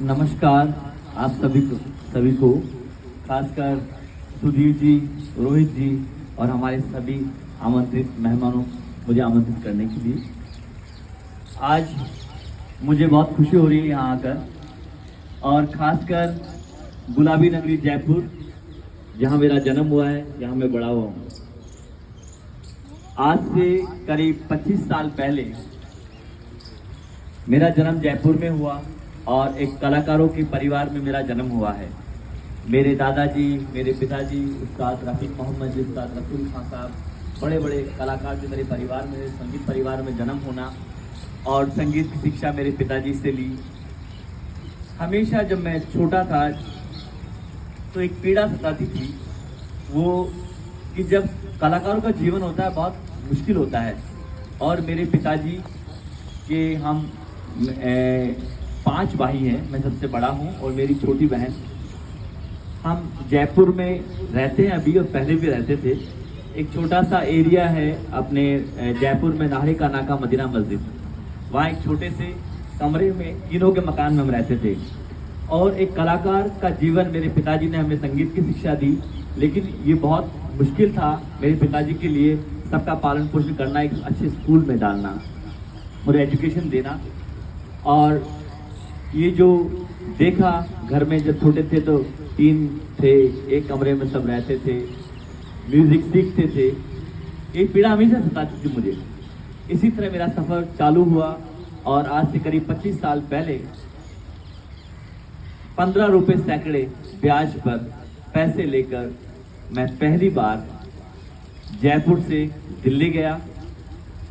नमस्कार आप सभी को खासकर सुधीर जी, रोहित जी और हमारे सभी आमंत्रित मेहमानों मुझे आमंत्रित करने के लिए। आज मुझे बहुत खुशी हो रही है यहाँ आकर, और खासकर गुलाबी नगरी जयपुर जहाँ मेरा जन्म हुआ है, जहाँ मैं बड़ा हुआ हूँ। आज से करीब 25 साल पहले मेरा जन्म जयपुर में हुआ और एक कलाकारों के परिवार में मेरा जन्म हुआ है। मेरे दादाजी, मेरे पिताजी उस्ताद रफीक मोहम्मद, उस्ताद रसूल खान साहब, बड़े बड़े कलाकार जो मेरे परिवार में, संगीत परिवार में जन्म होना और संगीत की शिक्षा मेरे पिताजी से ली। हमेशा जब मैं छोटा था तो एक पीड़ा सताती थी, वो कि जब कलाकारों का जीवन होता है बहुत मुश्किल होता है। और मेरे पिताजी के हम 5 भाई हैं, मैं सबसे बड़ा हूँ और मेरी छोटी बहन। हम जयपुर में रहते हैं अभी, और पहले भी रहते थे। एक छोटा सा एरिया है अपने जयपुर में, नाहरे का नाका मदीना मस्जिद। वहाँ एक छोटे से कमरे में, तीनों के मकान में हम रहते थे। और एक कलाकार का जीवन, मेरे पिताजी ने हमें संगीत की शिक्षा दी, लेकिन ये बहुत मुश्किल था मेरे पिताजी के लिए सबका पालन पोषण करना, एक अच्छे स्कूल में डालना और एजुकेशन देना। और ये जो देखा घर में, जब छोटे थे तो 3 थे, एक कमरे में सब रहते थे, म्यूजिक सीखते थे। ये पीड़ा हमेशा सताती थी मुझे। इसी तरह मेरा सफर चालू हुआ और आज से करीब 25 साल पहले 15 रुपए सैकड़े ब्याज पर पैसे लेकर मैं पहली बार जयपुर से दिल्ली गया।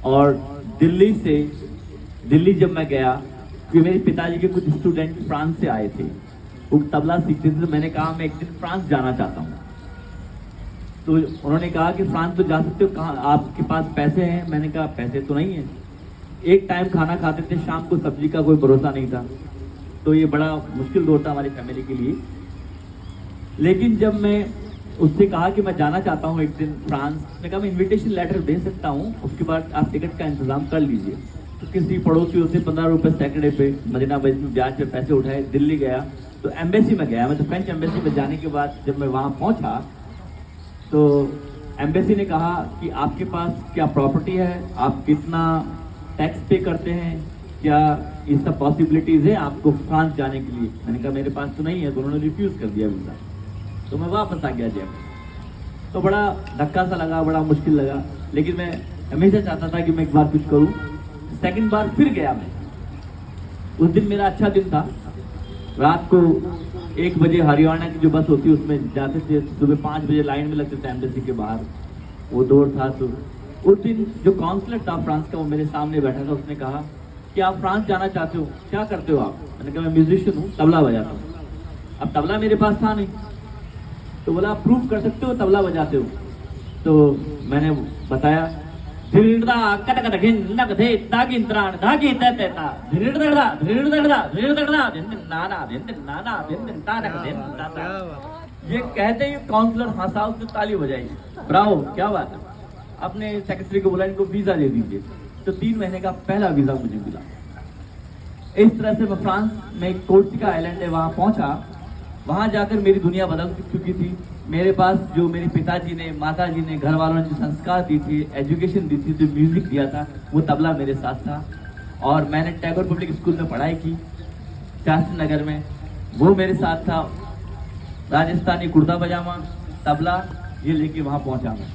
और दिल्ली जब मैं गया, कि मेरे पिताजी के कुछ स्टूडेंट फ्रांस से आए थे, वो तबला सीखते थे। तो मैंने कहा मैं एक दिन फ्रांस जाना चाहता हूँ। तो उन्होंने कहा कि फ्रांस तो जा सकते हो, कहाँ आपके पास पैसे हैं? मैंने कहा पैसे तो नहीं है। एक टाइम खाना खाते थे, शाम को सब्जी का कोई भरोसा नहीं था। तो ये बड़ा मुश्किल दौर था हमारी फैमिली के लिए। लेकिन जब मैं उससे कहा कि मैं जाना चाहता हूँ एक दिन फ्रांस, मैं कहा मैं इन्विटेशन लेटर दे सकता हूँ, उसके बाद आप टिकट का इंतजाम कर लीजिए। तो किसी पड़ोसियों से 15 रुपए सैकड़े पे मदीना मस्जिद में ब्याज पे पैसे उठाए, दिल्ली गया। तो एम्बेसी में गया मैं। तो फ्रेंच एम्बेसी में जाने के बाद जब मैं वहाँ पहुँचा तो एम्बेसी ने कहा कि आपके पास क्या प्रॉपर्टी है, आप कितना टैक्स पे करते हैं, क्या ये सब पॉसिबिलिटीज़ है आपको फ्रांस जाने के लिए? मैंने कहा मेरे पास तो नहीं है। तो उन्होंने रिफ्यूज़ कर दिया वीज़ा। तो मैं वापस आ गया जयपुर। तो बड़ा धक्का सा लगा, बड़ा मुश्किल लगा, लेकिन मैं हमेशा चाहता था कि मैं एक बार कुछ करूं। सेकंड बार फिर गया मैं। उस दिन मेरा अच्छा दिन था। रात को 1 बजे हरियाणा की जो बस होती है उसमें जाते थे, सुबह 5 बजे लाइन में लगते थे एम्बेसी के बाहर, वो दौड़ था। तो उस दिन जो काउंसलर था फ्रांस का, वो मेरे सामने बैठा था। उसने कहा कि आप फ्रांस जाना चाहते हो, क्या करते हो आप? मैंने कहा मैं म्यूजिशियन हूँ, तबला बजाता हूँ। अब तबला मेरे पास था नहीं। तो बोला आप प्रूव कर सकते हो तबला बजाते हो? तो मैंने बताया, ये कहते ही काउंसलर हंसा, उसने ताली बजाई, ब्रावो, क्या बात है। अपने सेक्रेटरी को बोला इनको वीजा दे दीजिए। तो 3 महीने का पहला वीजा मुझे मिला। इस तरह से मैं फ्रांस में कोर्सिका आइलैंड है, वहां पहुंचा। वहां जाकर मेरी दुनिया बदल चुकी थी। मेरे पास जो मेरे पिताजी ने, माताजी ने, घर वालों ने जो संस्कार दी थी, एजुकेशन दी थी, जो म्यूजिक दिया था, वो तबला मेरे साथ था। और मैंने टैगोर पब्लिक स्कूल में पढ़ाई की शास्त्री नगर में, वो मेरे साथ था। राजस्थानी कुर्ता पजामा, तबला, ये लेके वहां पहुंचा मैं।